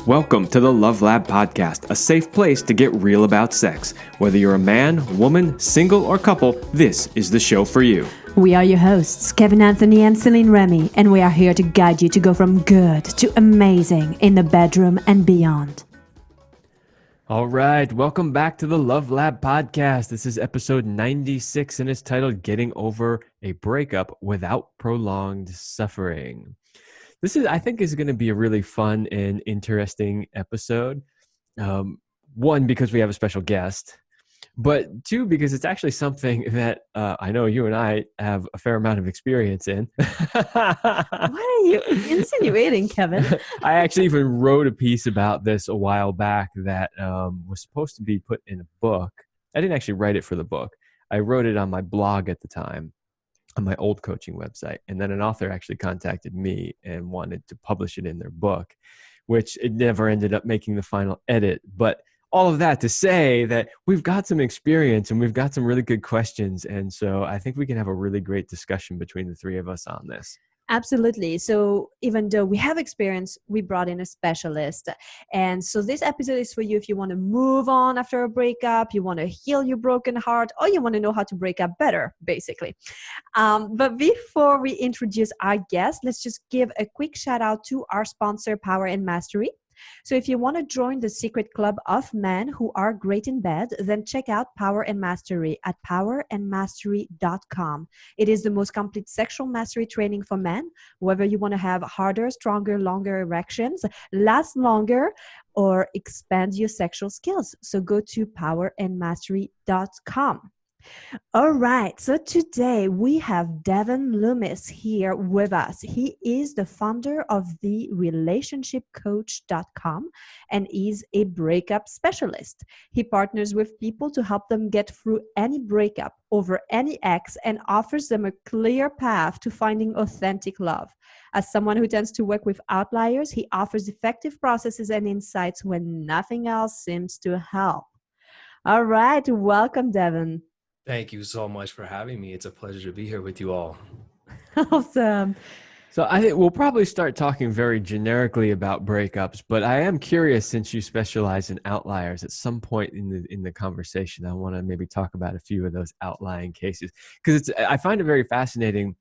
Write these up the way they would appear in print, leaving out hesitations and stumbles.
Welcome to the Love Lab Podcast, a safe place to get real about sex. Whether you're a man, woman, single, or couple, this is the show for you. We are your hosts, Kevin Anthony and Céline Remy, and we are here to guide you to go from good to amazing in the bedroom and beyond. All right, welcome back to the Love Lab Podcast. This is episode 96, and it's titled Getting Over a Breakup Without Prolonged Suffering. This is, I think, is going to be a really fun and interesting episode. One, because we have a special guest, but two, because it's actually something that I know you and I have a fair amount of experience in. What are you insinuating, Kevin? I actually even wrote a piece about this a while back that was supposed to be put in a book. I didn't actually write it for the book. I wrote it on my blog at the time, on my old coaching website. And then an author actually contacted me and wanted to publish it in their book, which it never ended up making the final edit. But all of that to say that we've got some experience and we've got some really good questions. And so I think we can have a really great discussion between the three of us on this. Absolutely. So even though we have experience, we brought in a specialist. And so this episode is for you if you want to move on after a breakup, you want to heal your broken heart, or you want to know how to break up better, basically. But before we introduce our guest, let's just give a quick shout out to our sponsor, Power and Mastery. So if you want to join the secret club of men who are great in bed, then check out Power and Mastery at powerandmastery.com. It is the most complete sexual mastery training for men, whether you want to have harder, stronger, longer erections, last longer, or expand your sexual skills. So go to powerandmastery.com. All right, so today we have Devon Loomis here with us. He is the founder of the relationshipcoach.com and is a breakup specialist. He partners with people to help them get through any breakup over any ex and offers them a clear path to finding authentic love. As someone who tends to work with outliers, he offers effective processes and insights when nothing else seems to help. All right, welcome, Devon. Thank you so much for having me. It's a pleasure to be here with you all. Awesome. So I think we'll probably start talking very generically about breakups, but I am curious, since you specialize in outliers, at some point in the conversation, I want to maybe talk about a few of those outlying cases, because I find it very fascinating.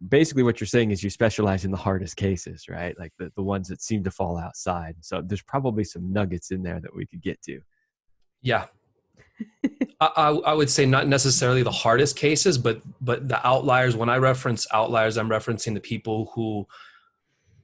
Basically what you're saying is you specialize in the hardest cases, right? Like the ones that seem to fall outside. So there's probably some nuggets in there that we could get to. Yeah. I would say not necessarily the hardest cases, but the outliers. When I reference outliers, I'm referencing the people who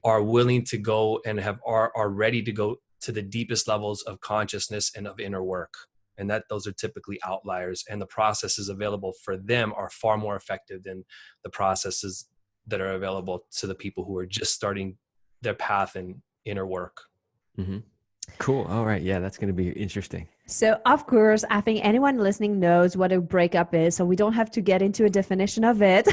are willing to go and are ready to go to the deepest levels of consciousness and of inner work. And that those are typically outliers, and the processes available for them are far more effective than the processes that are available to the people who are just starting their path in inner work. Mm-hmm. Cool. All right. Yeah, that's going to be interesting. So, of course, I think anyone listening knows what a breakup is, so we don't have to get into a definition of it.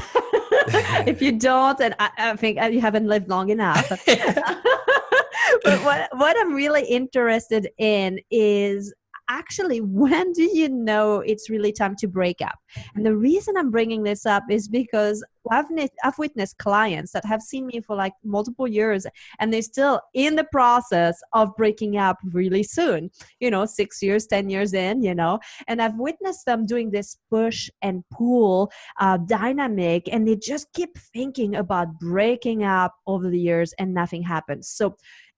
If you don't, and I think you haven't lived long enough. But what I'm really interested in is actually, when do you know it's really time to break up? And the reason I'm bringing this up is because I've witnessed clients that have seen me for like multiple years, and they're still in the process of breaking up really soon, 6 years, 10 years in, and I've witnessed them doing this push and pull dynamic, and they just keep thinking about breaking up over the years and nothing happens. So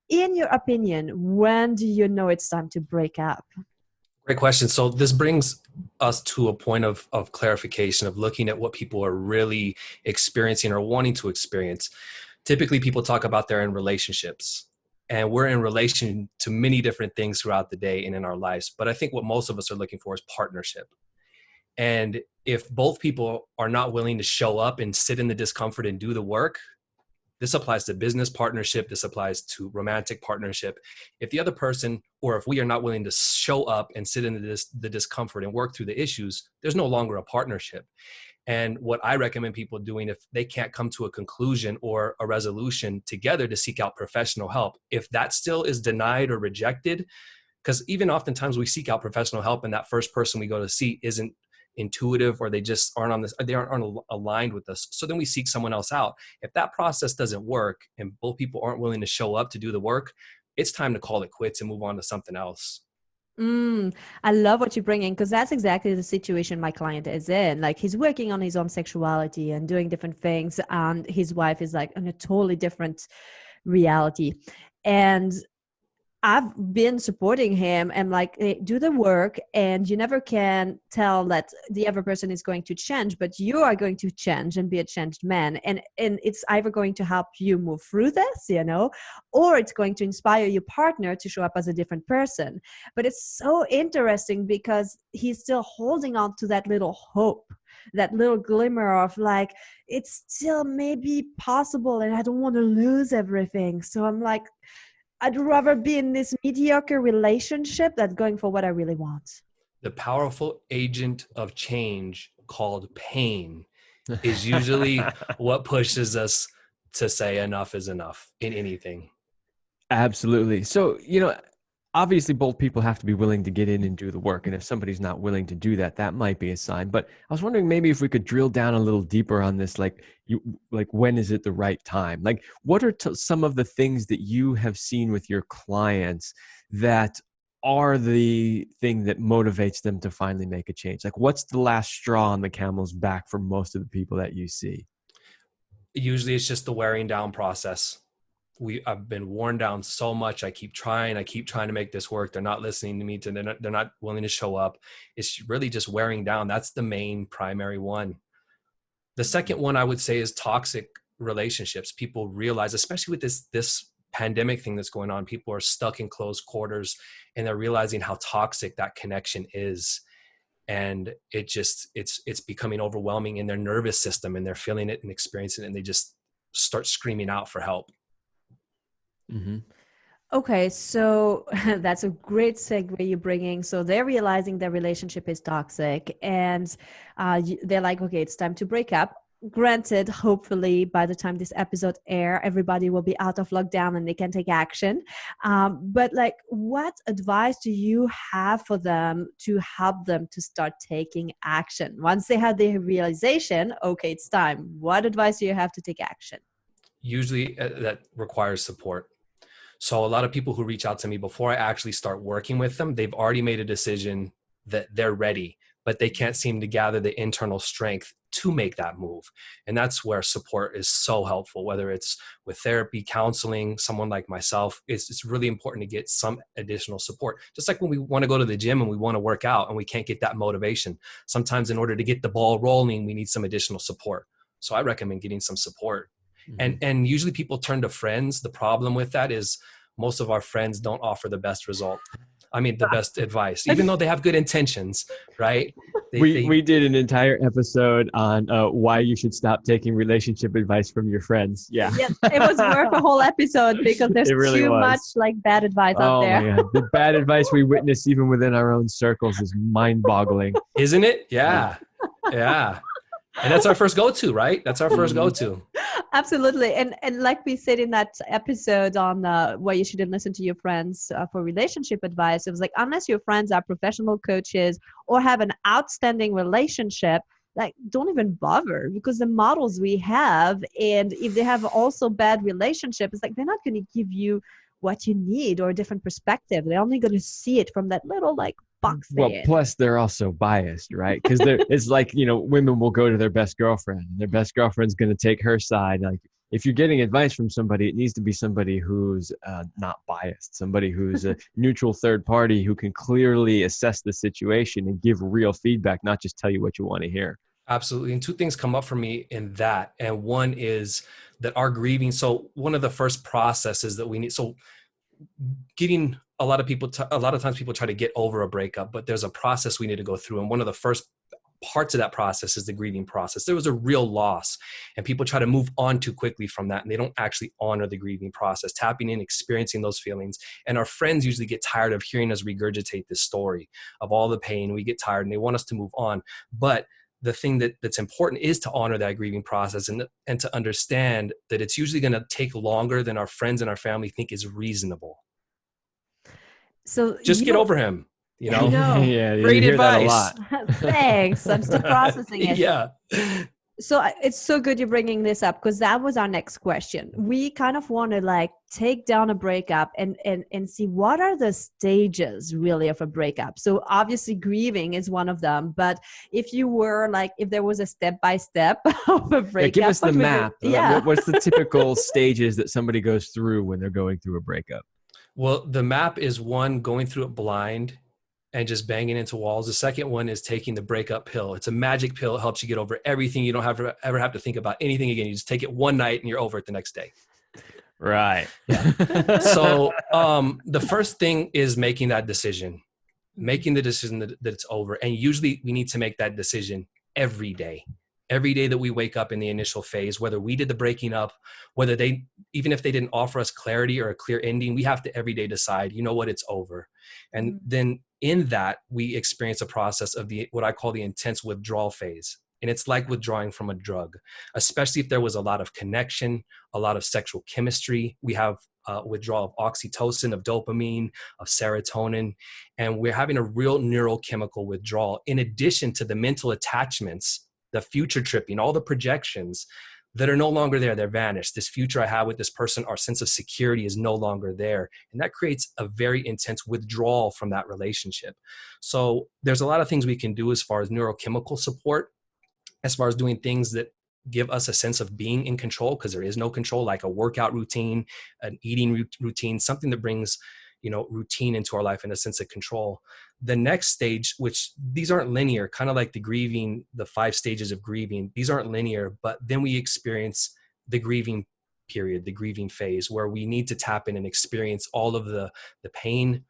in your opinion, when do you know it's time to break up? Great question. So this brings us to a point of clarification, of looking at what people are really experiencing or wanting to experience. Typically, people talk about they're in relationships, and we're in relation to many different things throughout the day and in our lives. But I think what most of us are looking for is partnership. And if both people are not willing to show up and sit in the discomfort and do the work, this applies to business partnership. This applies to romantic partnership. If the other person, or if we are not willing to show up and sit in the discomfort and work through the issues, there's no longer a partnership. And what I recommend people doing, if they can't come to a conclusion or a resolution together, to seek out professional help. If that still is denied or rejected, because even oftentimes we seek out professional help and that first person we go to see isn't intuitive, or they just aren't aligned with us. So then we seek someone else out. If that process doesn't work and both people aren't willing to show up to do the work, it's time to call it quits and move on to something else. I love what you're bringing, because that's exactly the situation my client is in. Like, he's working on his own sexuality and doing different things, and his wife is like in a totally different reality. And I've been supporting him and like, hey, do the work, and you never can tell that the other person is going to change, but you are going to change and be a changed man. And it's either going to help you move through this, or it's going to inspire your partner to show up as a different person. But it's so interesting because he's still holding on to that little hope, that little glimmer of like, it's still maybe possible and I don't want to lose everything. So I'm like, I'd rather be in this mediocre relationship than going for what I really want. The powerful agent of change called pain is usually what pushes us to say enough is enough in anything. Absolutely. So, obviously both people have to be willing to get in and do the work. And if somebody's not willing to do that, that might be a sign. But I was wondering maybe if we could drill down a little deeper on this, like when is it the right time? Like, what are some of the things that you have seen with your clients that are the thing that motivates them to finally make a change? Like, what's the last straw on the camel's back for most of the people that you see? Usually it's just the wearing down process. I've been worn down so much. I keep trying to make this work. They're not listening to me. They're not willing to show up. It's really just wearing down. That's the main primary one. The second one I would say is toxic relationships. People realize, especially with this pandemic thing that's going on, people are stuck in close quarters and they're realizing how toxic that connection is. And it's becoming overwhelming in their nervous system, and they're feeling it and experiencing it, and they just start screaming out for help. Mm-hmm. Okay, so that's a great segue you're bringing. So they're realizing their relationship is toxic, and they're like, okay, it's time to break up. Granted, hopefully by the time this episode air, everybody will be out of lockdown and they can take action. But like, what advice do you have for them to help them to start taking action? Once they have the realization, okay, it's time. What advice do you have to take action? Usually that requires support. So a lot of people who reach out to me before I actually start working with them, they've already made a decision that they're ready, but they can't seem to gather the internal strength to make that move. And that's where support is so helpful, whether it's with therapy, counseling, someone like myself. It's really important to get some additional support. Just like when we want to go to the gym and we want to work out and we can't get that motivation. Sometimes in order to get the ball rolling, we need some additional support. So I recommend getting some support. And usually people turn to friends. The problem with that is most of our friends don't offer the best result. I mean, the best advice, even though they have good intentions, right? We did an entire episode on why you should stop taking relationship advice from your friends. Yeah. Yes, it was worth a whole episode because there's too much like bad advice out there. My God. The bad advice we witness even within our own circles is mind-boggling. Isn't it? Yeah. Yeah. And that's our first go-to, right? That's our first go-to. Absolutely. And like we said in that episode on why you shouldn't listen to your friends for relationship advice, it was like, unless your friends are professional coaches or have an outstanding relationship, like, don't even bother, because the models we have, and if they have also bad relationships, it's like they're not going to give you what you need or a different perspective. They're only going to see it from that little like box. Well, plus they're also biased, right? Because it's like, women will go to their best girlfriend, and their best girlfriend's going to take her side. Like, if you're getting advice from somebody, it needs to be somebody who's not biased, somebody who's a neutral third party who can clearly assess the situation and give real feedback, not just tell you what you want to hear. Absolutely. And two things come up for me in that. And one is that our grieving. So one of the first processes that we need, so getting a lot of times people try to get over a breakup, but there's a process we need to go through. And one of the first parts of that process is the grieving process. There was a real loss, and people try to move on too quickly from that, and they don't actually honor the grieving process, tapping in, experiencing those feelings. And our friends usually get tired of hearing us regurgitate this story of all the pain. We get tired and they want us to move on. But the thing that's important is to honor that grieving process and to understand that it's usually going to take longer than our friends and our family think is reasonable. So just get over him. You know? I know. Yeah, great you hear advice. That a lot. Thanks. I'm still processing it. Yeah. So it's so good you're bringing this up, because that was our next question. We kind of want to like take down a breakup and see what are the stages really of a breakup. So obviously grieving is one of them, but if you were like, if there was a step-by-step of a breakup, give us the map. Yeah. What's the typical stages that somebody goes through when they're going through a breakup? Well, the map is one, going through it blind and just banging into walls. The second one is taking the breakup pill. It's a magic pill. It helps you get over everything. You don't ever have to think about anything again. You just take it one night and you're over it the next day. Right. Yeah. So the first thing is making that decision, making the decision that it's over. And usually we need to make that decision every day. Every day that we wake up in the initial phase, whether we did the breaking up, whether even if they didn't offer us clarity or a clear ending, we have to every day decide, you know what, it's over. And then in that, we experience a process of what I call the intense withdrawal phase. And it's like withdrawing from a drug, especially if there was a lot of connection, a lot of sexual chemistry. We have withdrawal of oxytocin, of dopamine, of serotonin, and we're having a real neurochemical withdrawal in addition to the mental attachments, the future tripping, all the projections that are no longer there. They're vanished. This future I have with this person, our sense of security is no longer there. And that creates a very intense withdrawal from that relationship. So there's a lot of things we can do as far as neurochemical support, as far as doing things that give us a sense of being in control, because there is no control, like a workout routine, an eating routine, something that brings, routine into our life and a sense of control. The next stage, which these aren't linear, kind of like the grieving, the 5 stages of grieving, these aren't linear, but then we experience the grieving period, the grieving phase, where we need to tap in and experience all of the pain.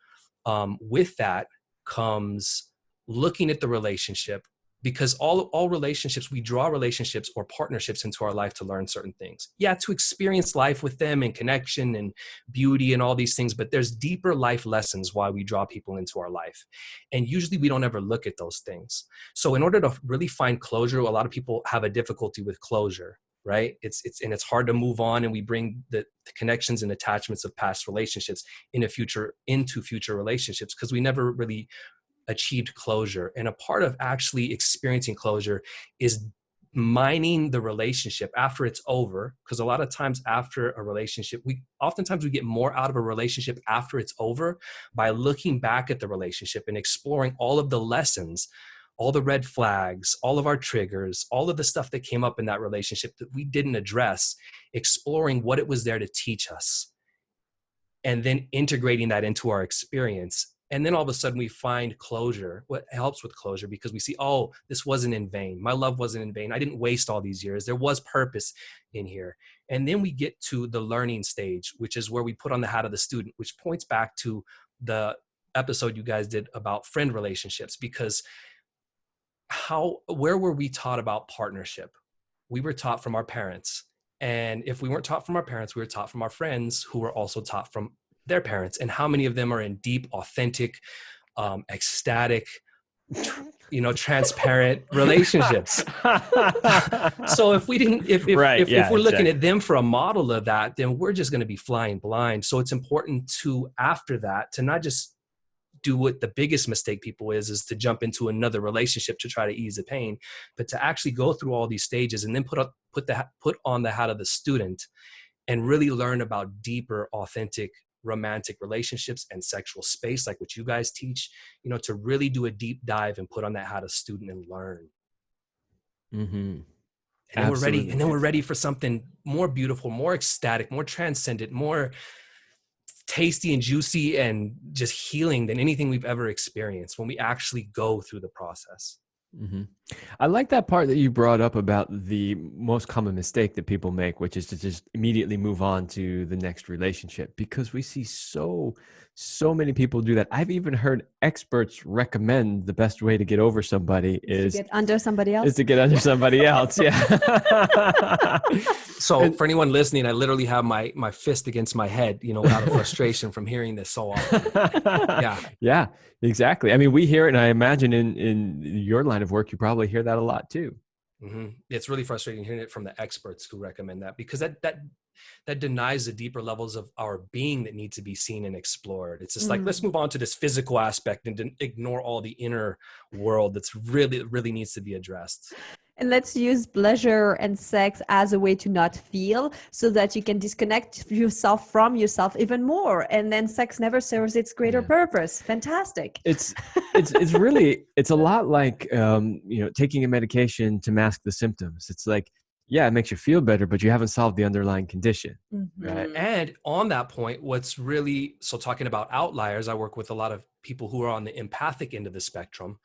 With that comes looking at the relationship, because all relationships, we draw relationships or partnerships into our life to learn certain things. Yeah, to experience life with them and connection and beauty and all these things, but there's deeper life lessons why we draw people into our life. And usually we don't ever look at those things. So in order to really find closure, a lot of people have a difficulty with closure, right? It's hard to move on, and we bring the connections and attachments of past relationships into future relationships, because we never really achieved closure. And a part of actually experiencing closure is mining the relationship after it's over, because a lot of times after a relationship, oftentimes we get more out of a relationship after it's over by looking back at the relationship and exploring all of the lessons, all the red flags, all of our triggers, all of the stuff that came up in that relationship that we didn't address, exploring what it was there to teach us, and then integrating that into our experience. And then all of a sudden we find closure, what helps with closure, because we see, oh, this wasn't in vain. My love wasn't in vain. I didn't waste all these years. There was purpose in here. And then we get to the learning stage, which is where we put on the hat of the student, which points back to the episode you guys did about friend relationships, because where were we taught about partnership? We were taught from our parents. And if we weren't taught from our parents, we were taught from our friends, who were also taught from their parents. And how many of them are in deep, authentic, ecstatic, transparent relationships? So if we're looking at them for a model of that, then we're just going to be flying blind. So it's important to, after that, to not just do what the biggest mistake people is to jump into another relationship to try to ease the pain, but to actually go through all these stages and then put on the hat of the student and really learn about deeper, authentic, romantic relationships and sexual space, like what you guys teach, to really do a deep dive and put on that hat of student and learn. Mm-hmm. And then we're ready for something more beautiful, more ecstatic, more transcendent, more tasty and juicy and just healing than anything we've ever experienced when we actually go through the process. Mm-hmm. I like that part that you brought up about the most common mistake that people make, which is to just immediately move on to the next relationship, because we see so many people do that. I've even heard experts recommend the best way to get over somebody is to get under somebody else. Is to get under somebody else. Yeah. So for anyone listening, I literally have my fist against my head, out of frustration from hearing this so often. Yeah, exactly. I mean, we hear it, and I imagine in your line of work, you probably hear that a lot too. Mm-hmm. It's really frustrating hearing it from the experts who recommend that, because that denies the deeper levels of our being that need to be seen and explored. It's just like, let's move on to this physical aspect and ignore all the inner world that's really needs to be addressed. And let's use pleasure and sex as a way to not feel, so that you can disconnect yourself from yourself even more. And then sex never serves its greater purpose. Fantastic. It's really, it's a lot like, taking a medication to mask the symptoms. It's like, yeah, it makes you feel better, but you haven't solved the underlying condition. Right. And on that point, what's really, so talking about outliers, I work with a lot of people who are on the empathic end of the spectrum.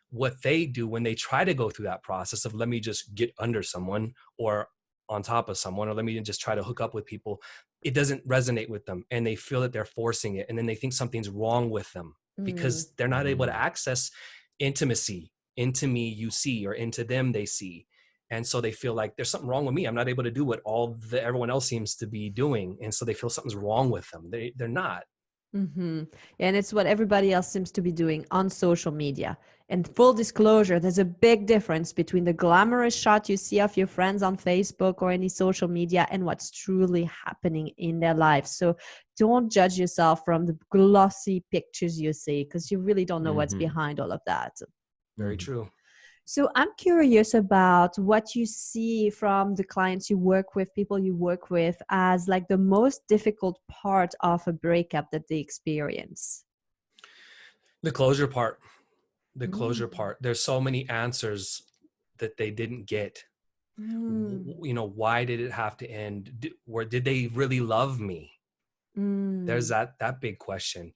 What they do when they try to go through that process of, let me just get under someone or on top of someone, or let me just try to hook up with people, it doesn't resonate with them. And they feel that they're forcing it. And then they think something's wrong with them because they're not able to access intimacy into me, you see, or into them, they see. And so they feel like there's something wrong with me. I'm not able to do what everyone else seems to be doing. And so they feel something's wrong with them. They're not. And it's what everybody else seems to be doing on social media. And full disclosure, there's a big difference between the glamorous shot you see of your friends on Facebook or any social media and what's truly happening in their lives. So don't judge yourself from the glossy pictures you see, because you really don't know what's behind all of that. Very true. So I'm curious about what you see from the clients you work with, people you work with, as like the most difficult part of a breakup that they experience. The closure part. There's so many answers that they didn't get. Why did it have to end? Did they really love me? There's that big question.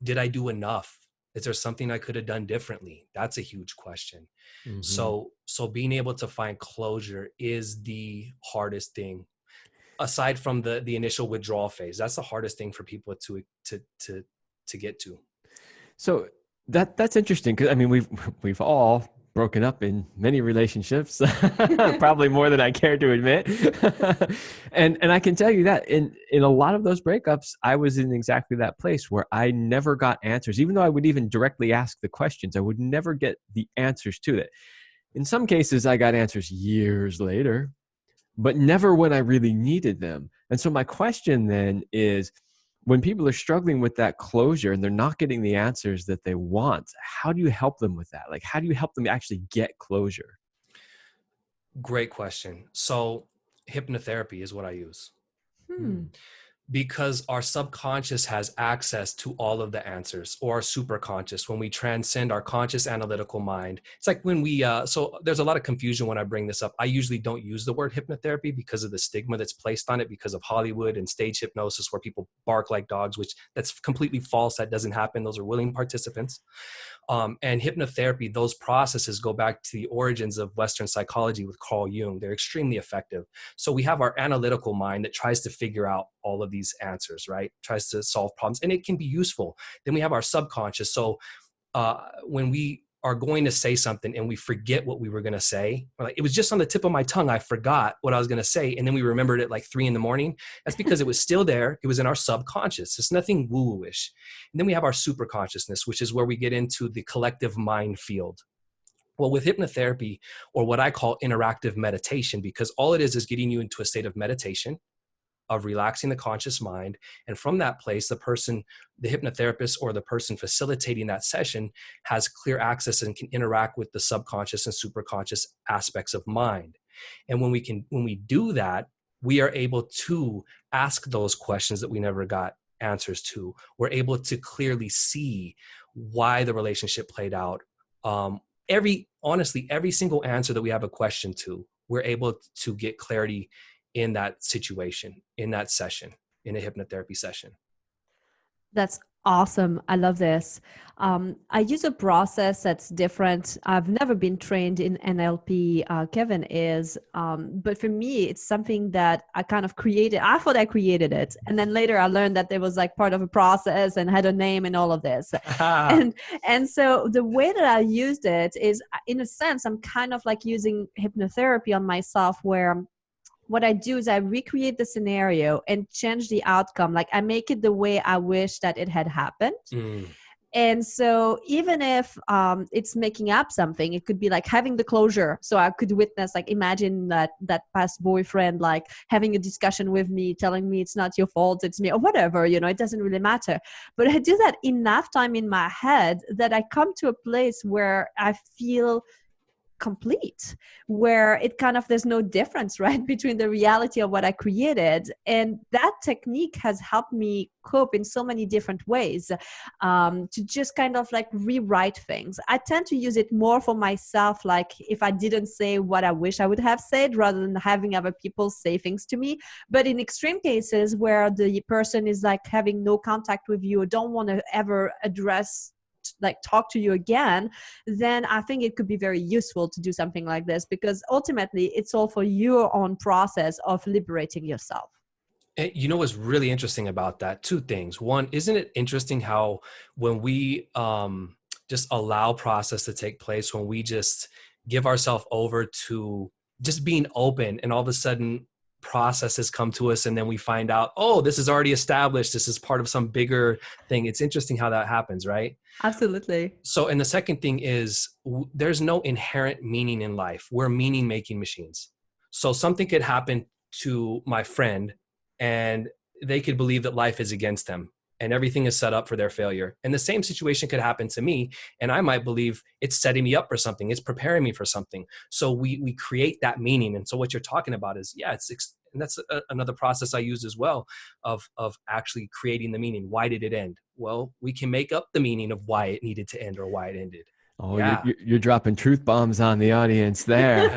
Did I do enough? Is there something I could have done differently? That's a huge question. So being able to find closure is the hardest thing, aside from the initial withdrawal phase. That's the hardest thing for people to get to. So that's interesting, because I mean, we've all broken up in many relationships, probably more than I care to admit. and I can tell you that in a lot of those breakups, I was in exactly that place where I never got answers. Even though I would even directly ask the questions, I would never get the answers to it. In some cases, I got answers years later, but never when I really needed them. And so my question then is, when people are struggling with that closure and they're not getting the answers that they want, how do you help them with that? Like, how do you help them actually get closure? Great question. So hypnotherapy is what I use. Because our subconscious has access to all of the answers, or our superconscious, when we transcend our conscious analytical mind. It's like when we, so there's a lot of confusion when I bring this up. I usually don't use the word hypnotherapy because of the stigma that's placed on it because of Hollywood and stage hypnosis, where people bark like dogs, which that's completely false. That doesn't happen. Those are willing participants. And hypnotherapy, those processes go back to the origins of Western psychology with Carl Jung. They're extremely effective. So we have our analytical mind that tries to figure out all of these answers, right? Tries to solve problems, and it can be useful. Then we have our subconscious. So when we are going to say something and we forget what we were going to say, or like, it was just on the tip of my tongue, I forgot what I was going to say, and then we remembered it like 3 a.m. That's because it was still there. It was in our subconscious. It's nothing woo-woo-ish. And then we have our super consciousness, which is where we get into the collective mind field. Well, with hypnotherapy, or what I call interactive meditation, because all it is getting you into a state of meditation, of relaxing the conscious mind. And from that place, the person, the hypnotherapist, or the person facilitating that session has clear access and can interact with the subconscious and superconscious aspects of mind. And when we do that, we are able to ask those questions that we never got answers to. We're able to clearly see why the relationship played out. Every single answer that we have a question to, we're able to get clarity in that situation, in that session, in a hypnotherapy session. That's awesome. I love this. I use a process that's different. I've never been trained in NLP. Kevin is, but for me, it's something that I kind of created. I thought I created it. And then later I learned that it was like part of a process and had a name and all of this. and so the way that I used it is, in a sense, I'm kind of like using hypnotherapy on myself, where what I do is I recreate the scenario and change the outcome. Like I make it the way I wish that it had happened. And so even if it's making up something, it could be like having the closure. So I could witness, like imagine that past boyfriend, like having a discussion with me, telling me it's not your fault, it's me, or whatever, it doesn't really matter. But I do that enough time in my head that I come to a place where I feel complete, where it kind of, there's no difference, right, between the reality of what I created. And that technique has helped me cope in so many different ways, to just kind of like rewrite things. I tend to use it more for myself, like if I didn't say what I wish I would have said, rather than having other people say things to me. But in extreme cases where the person is like having no contact with you or don't want to ever address, like talk to you again, then I think it could be very useful to do something like this, because ultimately it's all for your own process of liberating yourself. You know what's really interesting about that? Two things. One, isn't it interesting how when we just allow process to take place, when we just give ourselves over to just being open, and all of a sudden processes come to us, and then we find out, oh, this is already established. This is part of some bigger thing. It's interesting how that happens, right? Absolutely. So, and the second thing is there's no inherent meaning in life. We're meaning making machines. So something could happen to my friend and they could believe that life is against them and everything is set up for their failure. And the same situation could happen to me, and I might believe it's setting me up for something. It's preparing me for something. So we create that meaning. And so what you're talking about is, yeah, and that's another process I use as well of actually creating the meaning. Why did it end? Well, we can make up the meaning of why it needed to end or why it ended. Oh, yeah. you're dropping truth bombs on the audience there.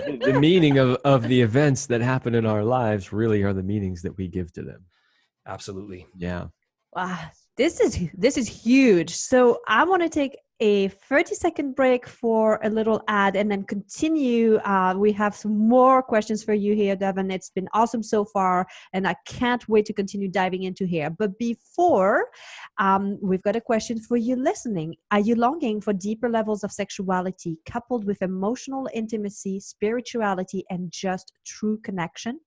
The meaning of the events that happen in our lives really are the meanings that we give to them. Absolutely. Yeah. Wow, this is huge. So I want to take a 30-second break for a little ad and then continue. We have some more questions for you here, Devin. It's been awesome so far, and I can't wait to continue diving into here. But before, we've got a question for you listening. Are you longing for deeper levels of sexuality coupled with emotional intimacy, spirituality, and just true connection?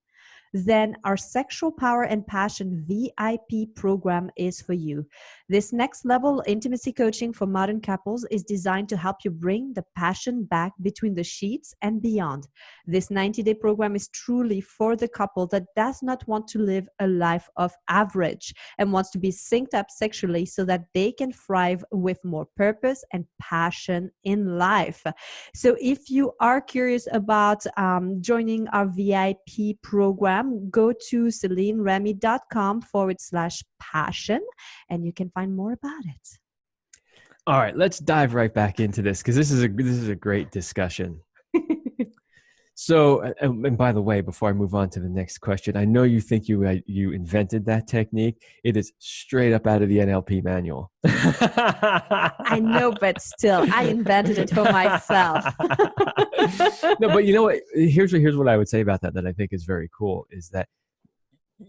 Then our Sexual Power and Passion VIP program is for you. This next level intimacy coaching for modern couples is designed to help you bring the passion back between the sheets and beyond. This 90-day program is truly for the couple that does not want to live a life of average and wants to be synced up sexually so that they can thrive with more purpose and passion in life. So if you are curious about joining our VIP program, go to CelineRemy.com/passion and you can find more about it. All right, let's dive right back into this, because this is a great discussion. So, and by the way, before I move on to the next question, I know you think you invented that technique. It is straight up out of the NLP manual. I know, but still, I invented it for myself. No, but you know what? Here's what I would say about that I think is very cool, is that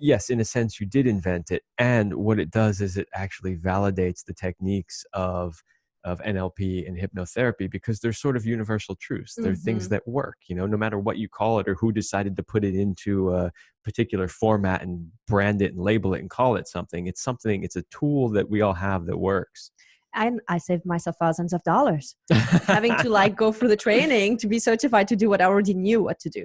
yes, in a sense, you did invent it. And what it does is it actually validates the techniques of NLP and hypnotherapy, because they're sort of universal truths. They're things that work, no matter what you call it or who decided to put it into a particular format and brand it and label it and call it something. It's a tool that we all have that works. And I saved myself thousands of dollars having to go through the training to be certified to do what I already knew what to do.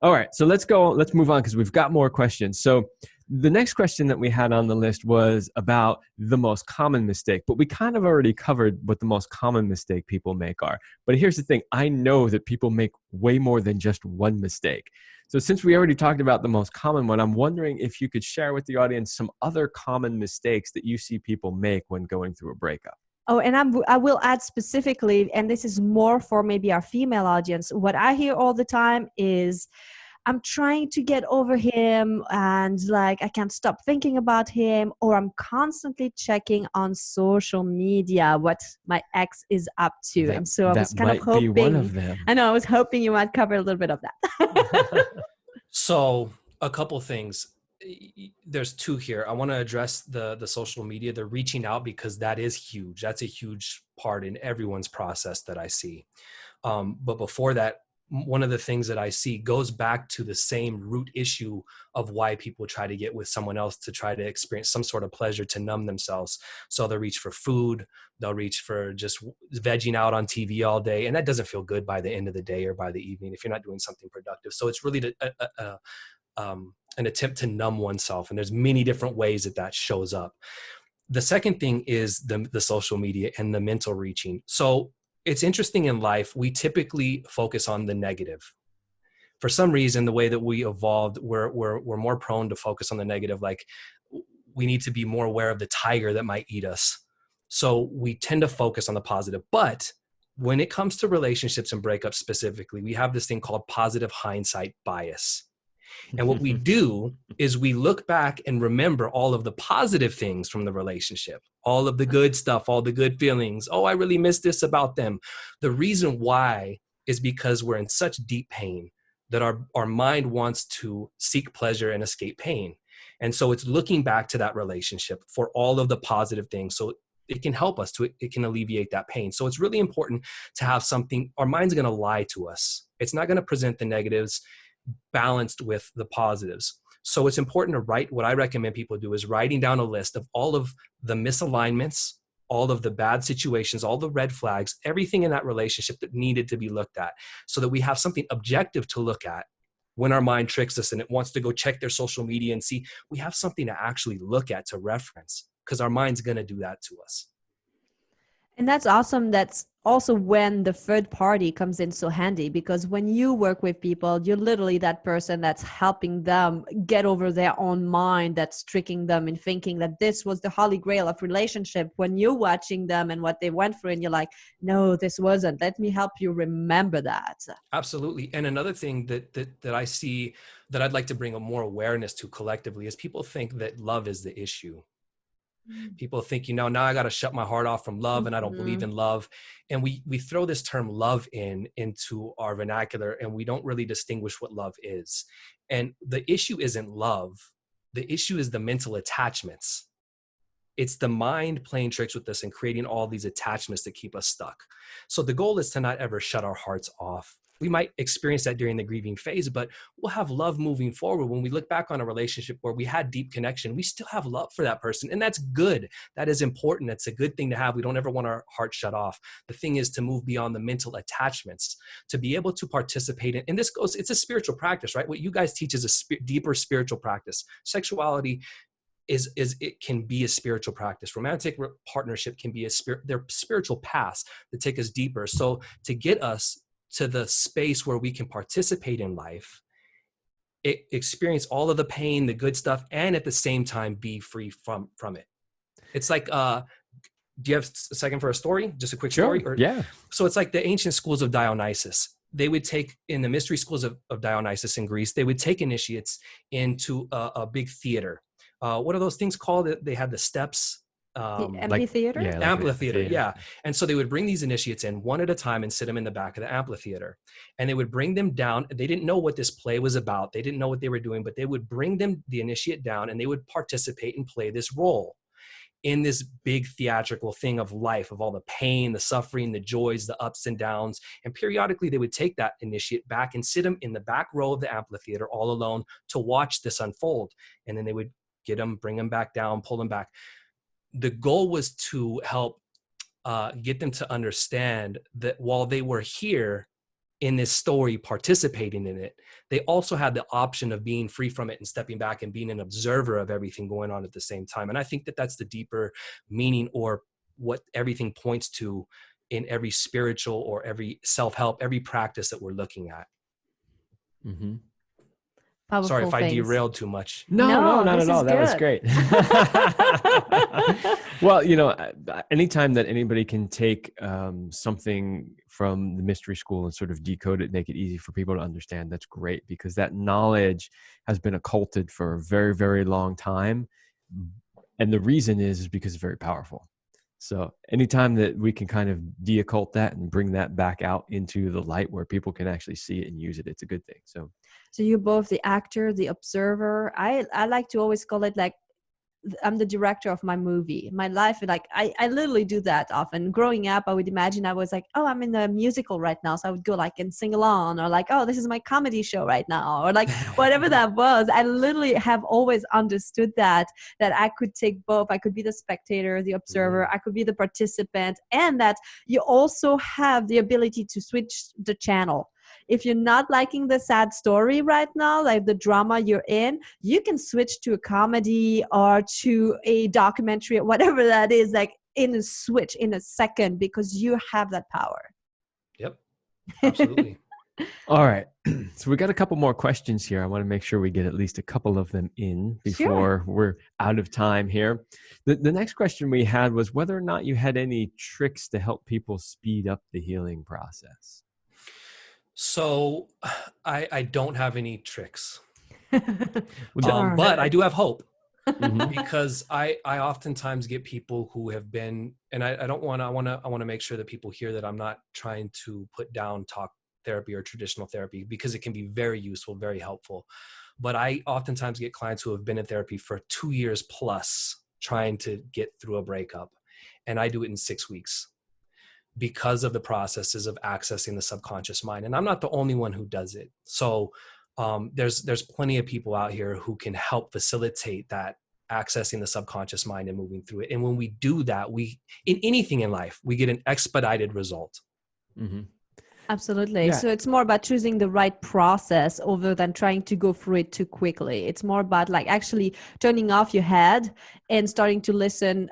All right, so let's move on, because we've got more questions. So the next question that we had on the list was about the most common mistake, but we kind of already covered what the most common mistake people make are. But here's the thing. I know that people make way more than just one mistake. So since we already talked about the most common one, I'm wondering if you could share with the audience some other common mistakes that you see people make when going through a breakup. Oh, and I will add specifically, and this is more for maybe our female audience, what I hear all the time is, I'm trying to get over him and I can't stop thinking about him, or I'm constantly checking on social media what my ex is up to. And so I was kind of hoping, be one of them. I know, I was hoping you might cover a little bit of that. So a couple things. There's two here. I want to address the social media, the reaching out, because that is huge. That's a huge part in everyone's process that I see. But before that, one of the things that I see goes back to the same root issue of why people try to get with someone else, to try to experience some sort of pleasure, to numb themselves. So they'll reach for food, they'll reach for just vegging out on TV all day. And that doesn't feel good by the end of the day or by the evening if you're not doing something productive. So it's really an attempt to numb oneself. And there's many different ways that shows up. The second thing is the social media and the mental reaching. So it's interesting in life, we typically focus on the negative. For some reason, the way that we evolved, we're more prone to focus on the negative. Like, we need to be more aware of the tiger that might eat us. So we tend to focus on the positive. But when it comes to relationships and breakups specifically, we have this thing called positive hindsight bias. And what we do is we look back and remember all of the positive things from the relationship, all of the good stuff, all the good feelings. Oh, I really miss this about them. The reason why is because we're in such deep pain that our mind wants to seek pleasure and escape pain. And so it's looking back to that relationship for all of the positive things. So it can help us it can alleviate that pain. So it's really important to have something. Our mind's going to lie to us. It's not going to present the negatives balanced with the positives. So it's important to write. What I recommend people do is writing down a list of all of the misalignments, all of the bad situations, all the red flags, everything in that relationship that needed to be looked at, so that we have something objective to look at when our mind tricks us and it wants to go check their social media and see. We have something to actually look at, to reference, because our mind's going to do that to us. And that's awesome. That's also when the third party comes in so handy, because when you work with people, you're literally that person that's helping them get over their own mind that's tricking them in thinking that this was the holy grail of relationship, when you're watching them and what they went through and you're like, no, this wasn't. Let me help you remember that. Absolutely. And another thing that I see that I'd like to bring a more awareness to collectively is people think that love is the issue. People think, now I got to shut my heart off from love, and I don't believe in love. And we throw this term love into our vernacular, and we don't really distinguish what love is. And the issue isn't love. The issue is the mental attachments. It's the mind playing tricks with us and creating all these attachments that keep us stuck. So the goal is to not ever shut our hearts off. We might experience that during the grieving phase, but we'll have love moving forward. When we look back on a relationship where we had deep connection, we still have love for that person. And that's good. That is important. That's a good thing to have. We don't ever want our heart shut off. The thing is to move beyond the mental attachments, to be able to participate in, and it's a spiritual practice, right? What you guys teach is a deeper spiritual practice. Sexuality it can be a spiritual practice. Romantic partnership can be they're spiritual paths that take us deeper. So to get us to the space where we can participate in life, experience all of the pain, the good stuff, and at the same time be free from it. It's like, do you have a second for a story? Just a quick story? Yeah. So it's like the ancient schools of Dionysus. They would take, in the mystery schools of Dionysus in Greece, they would take initiates into a big theater. What are those things called? They had the steps. The amphitheater? Like amphitheater, yeah. And so they would bring these initiates in one at a time and sit them in the back of the amphitheater. And they would bring them down. They didn't know what this play was about. They didn't know what they were doing, but they would bring the initiate down, and they would participate and play this role in this big theatrical thing of life, of all the pain, the suffering, the joys, the ups and downs. And periodically they would take that initiate back and sit them in the back row of the amphitheater all alone to watch this unfold. And then they would get them, bring them back down, pull them back. The goal was to help get them to understand that while they were here in this story, participating in it, they also had the option of being free from it and stepping back and being an observer of everything going on at the same time. And I think that that's the deeper meaning, or what everything points to in every spiritual or every self-help, every practice that we're looking at. Mm-hmm. Sorry if I derailed too much. No, not at all. That was great. Well, anytime that anybody can take something from the mystery school and sort of decode it, make it easy for people to understand, that's great, because that knowledge has been occulted for a very, very long time. And the reason is because it's very powerful. So anytime that we can kind of de-occult that and bring that back out into the light where people can actually see it and use it, it's a good thing. So you're both the actor, the observer. I like to always call it like, I'm the director of my movie, my life. Like I literally do that often. Growing up, I would imagine I was like, oh, I'm in a musical right now. So I would go like and sing along, or like, oh, this is my comedy show right now, or like whatever that was. I literally have always understood that I could take both. I could be the spectator, the observer, I could be the participant, and that you also have the ability to switch the channel. if you're not liking the sad story right now, like the drama you're in, you can switch to a comedy or to a documentary or whatever that is, like in a second, because you have that power. Yep, absolutely. All right. So we got a couple more questions here. I want to make sure we get at least a couple of them in before we're out of time here. The next question we had was whether or not you had any tricks to help people speed up the healing process. So I don't have any tricks, Well, but I do have hope. Mhm. Because I oftentimes get people who have been, and I want to make sure that people hear that I'm not trying to put down talk therapy or traditional therapy, because it can be very useful, very helpful. But I oftentimes get clients who have been in therapy for 2 years plus trying to get through a breakup. And I do it in 6 weeks because of the processes of accessing the subconscious mind. And I'm not the only one who does it. So there's plenty of people out here who can help facilitate that, accessing the subconscious mind and moving through it. And when we do that, in anything in life, we get an expedited result. Mm-hmm. Absolutely. Yeah. So it's more about choosing the right process over than trying to go through it too quickly. It's more about like actually turning off your head and starting to listen.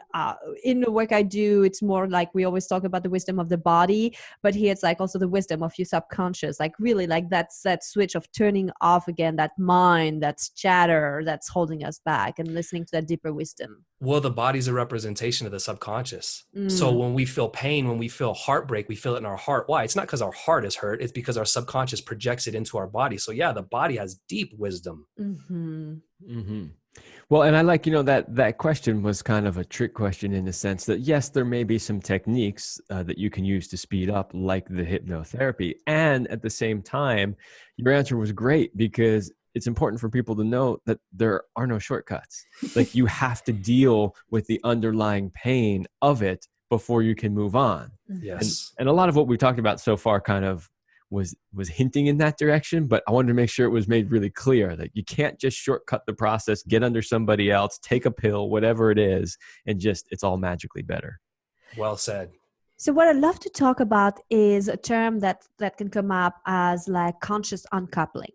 In the work I do, it's more like we always talk about the wisdom of the body, but here it's like also the wisdom of your subconscious, like really like that's that switch of turning off again, that mind, that's chatter that's holding us back, and listening to that deeper wisdom. Well, the body's a representation of the subconscious. So when we feel pain, when we feel heartbreak, we feel it in our heart. Why? It's not because our heart is hurt. It's because our subconscious projects it into our body. So yeah, the body has deep wisdom. Mm-hmm. Mm-hmm. Well, and I like, that question was kind of a trick question in the sense that, yes, there may be some techniques that you can use to speed up, like the hypnotherapy. And at the same time, your answer was great, because it's important for people to know that there are no shortcuts. Like, you have to deal with the underlying pain of it before you can move on. Yes. And a lot of what we talked about so far kind of was hinting in that direction, but I wanted to make sure it was made really clear that you can't just shortcut the process, get under somebody else, take a pill, whatever it is, and just, it's all magically better. Well said. So what I'd love to talk about is a term that can come up as like conscious uncoupling,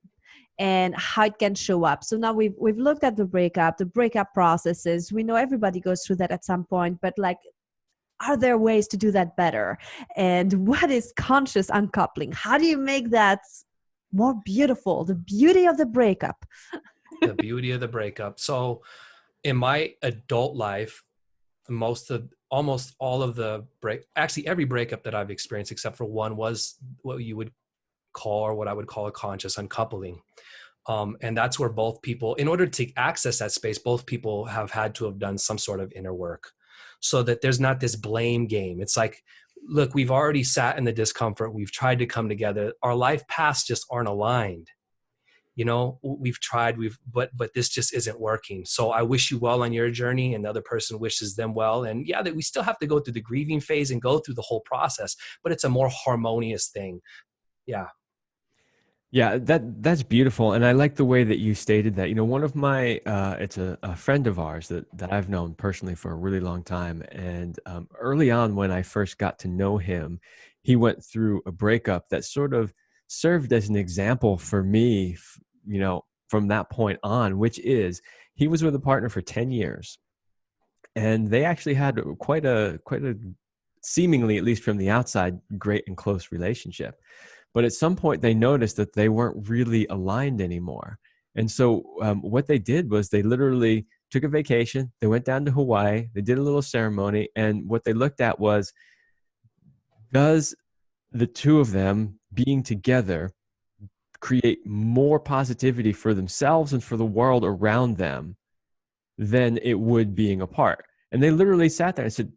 and how it can show up. So now we've looked at the breakup processes. We know everybody goes through that at some point, but like, are there ways to do that better? And what is conscious uncoupling? How do you make that more beautiful? The beauty of the breakup. The beauty of the breakup. So in my adult life, almost all of actually every breakup that I've experienced except for one was what you would call, or what I would call, a conscious uncoupling. And that's where both people, in order to access that space, both people have had to have done some sort of inner work, so that there's not this blame game. It's like, look, we've already sat in the discomfort. We've tried to come together. Our life paths just aren't aligned. We've tried, but this just isn't working. So I wish you well on your journey, and the other person wishes them well. And yeah, that we still have to go through the grieving phase and go through the whole process, but it's a more harmonious thing. Yeah. Yeah, that's beautiful. And I like the way that you stated that. One of my, it's a friend of ours that I've known personally for a really long time. And early on, when I first got to know him, he went through a breakup that sort of served as an example for me, from that point on, which is he was with a partner for 10 years. And they actually had quite a seemingly, at least from the outside, great and close relationship. But at some point, they noticed that they weren't really aligned anymore. And so what they did was they literally took a vacation. They went down to Hawaii. They did a little ceremony. And what they looked at was, does the two of them being together create more positivity for themselves and for the world around them than it would being apart? And they literally sat there and said,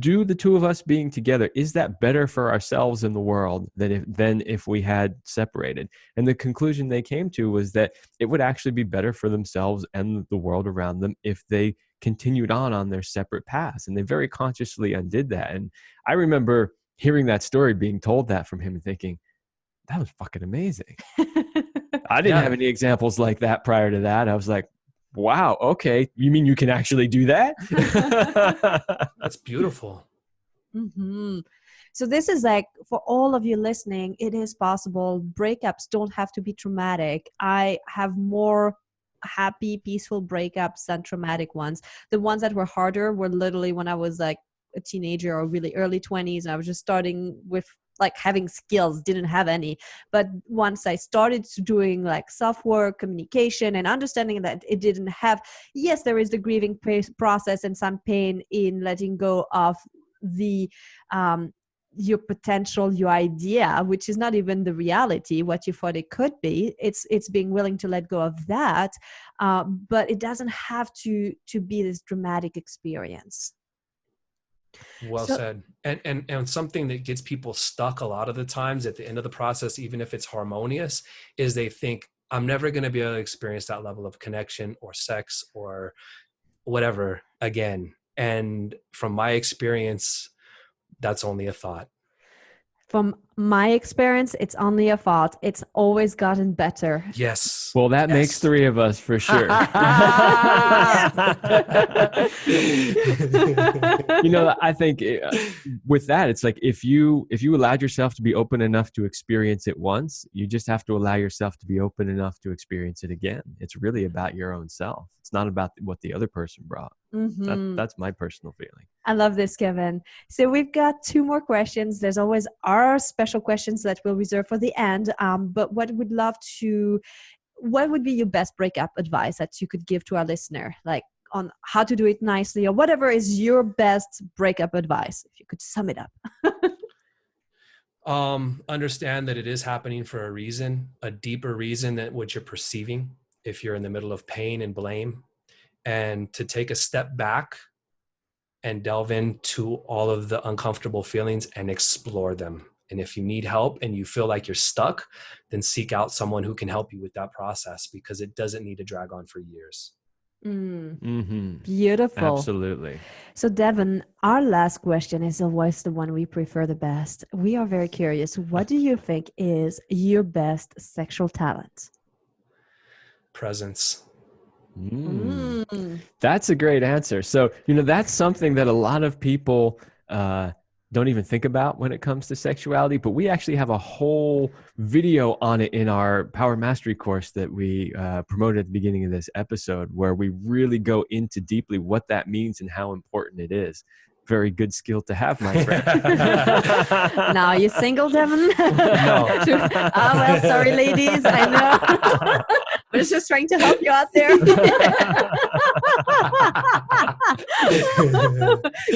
do the two of us being together, is that better for ourselves and the world than if we had separated? And the conclusion they came to was that it would actually be better for themselves and the world around them if they continued on their separate paths. And they very consciously undid that. And I remember hearing that story, being told that from him, and thinking, that was fucking amazing. I didn't have any examples like that prior to that. I was like, wow, okay. You mean you can actually do that? That's beautiful. Mm-hmm. So this is like, for all of you listening, it is possible. Breakups don't have to be traumatic. I have more happy, peaceful breakups than traumatic ones. The ones that were harder were literally when I was like a teenager or really early 20s, and I was just starting with like having skills, didn't have any. But once I started doing like self-work, communication, and understanding that it didn't have, yes, there is the grieving process and some pain in letting go of the your potential, your idea, which is not even the reality, what you thought it could be. It's being willing to let go of that, but it doesn't have to be this dramatic experience. Well said. And something that gets people stuck a lot of the times at the end of the process, even if it's harmonious, is they think, I'm never going to be able to experience that level of connection or sex or whatever again. And from my experience, that's only a thought. From my experience, it's only a thought. It's always gotten better. Yes. Well, that makes 3 of us for sure. I think with that, it's like if you allowed yourself to be open enough to experience it once, you just have to allow yourself to be open enough to experience it again. It's really about your own self. It's not about what the other person brought. Mm-hmm. That's my personal feeling. I love this, Kevin. So we've got 2 more questions. There's always our special questions that we'll reserve for the end. But what would be your best breakup advice that you could give to our listener, like on how to do it nicely, or whatever is your best breakup advice, if you could sum it up? Understand that it is happening for a reason, a deeper reason than what you're perceiving if you're in the middle of pain and blame, and to take a step back and delve into all of the uncomfortable feelings and explore them. And if you need help and you feel like you're stuck, then seek out someone who can help you with that process, because it doesn't need to drag on for years. Beautiful. Absolutely. So Devin, our last question is always the one we prefer the best. We are very curious. What do you think is your best sexual talent? Presence. That's a great answer. So, that's something that a lot of people don't even think about when it comes to sexuality, but we actually have a whole video on it in our Power Mastery course that we promoted at the beginning of this episode, where we really go into deeply what that means and how important it is. Very good skill to have, my friend. Now, you single, Devin? No. Well, sorry, ladies. I know. But it's just trying to help you out there.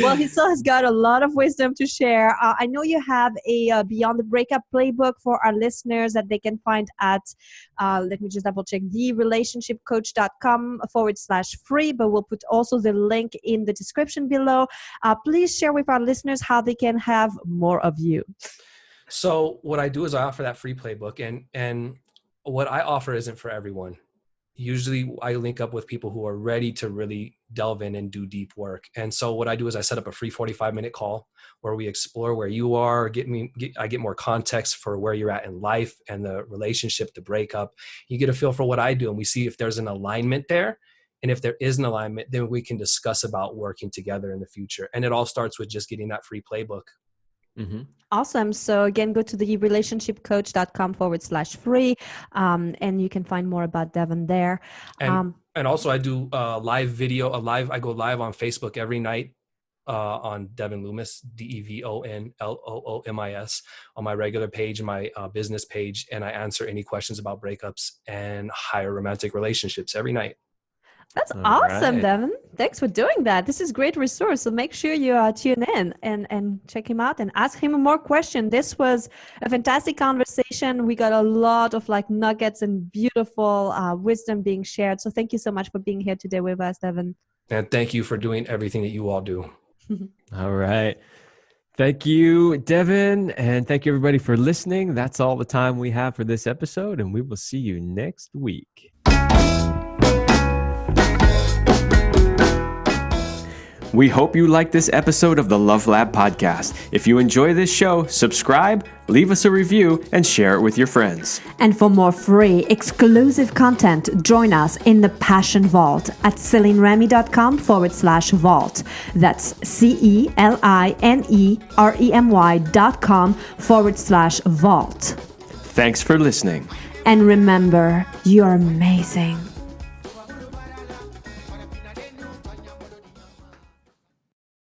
Well, he still has got a lot of wisdom to share. I know you have a Beyond the Breakup playbook for our listeners that they can find at, let me just double check, therelationshipcoach.com/free, but we'll put also the link in the description below. Please share with our listeners how they can have more of you. So what I do is I offer that free playbook, and what I offer isn't for everyone. Usually I link up with people who are ready to really delve in and do deep work. And so what I do is I set up a free 45-minute call where we explore where you are, I get more context for where you're at in life and the relationship, the breakup. You get a feel for what I do, and we see if there's an alignment there. And if there is an alignment, then we can discuss about working together in the future. And it all starts with just getting that free playbook. Awesome. So again, go to the relationshipcoach.com/free, and you can find more about Devin there. And also I do live video, I go live on Facebook every night on Devon Loomis, DEVONLOOMIS, on my regular page, my business page. And I answer any questions about breakups and higher romantic relationships every night. That's awesome, Devin. Thanks for doing that. This is a great resource. So make sure you tune in and check him out and ask him more questions. This was a fantastic conversation. We got a lot of nuggets and beautiful wisdom being shared. So thank you so much for being here today with us, Devin. And thank you for doing everything that you all do. All right. Thank you, Devin. And thank you, everybody, for listening. That's all the time we have for this episode, and we will see you next week. We hope you like this episode of the Love Lab podcast. If you enjoy this show, subscribe, leave us a review, and share it with your friends. And for more free, exclusive content, join us in the Passion Vault at CelineRemy.com/vault. That's CelineRemy.com/vault. Thanks for listening. And remember, you're amazing.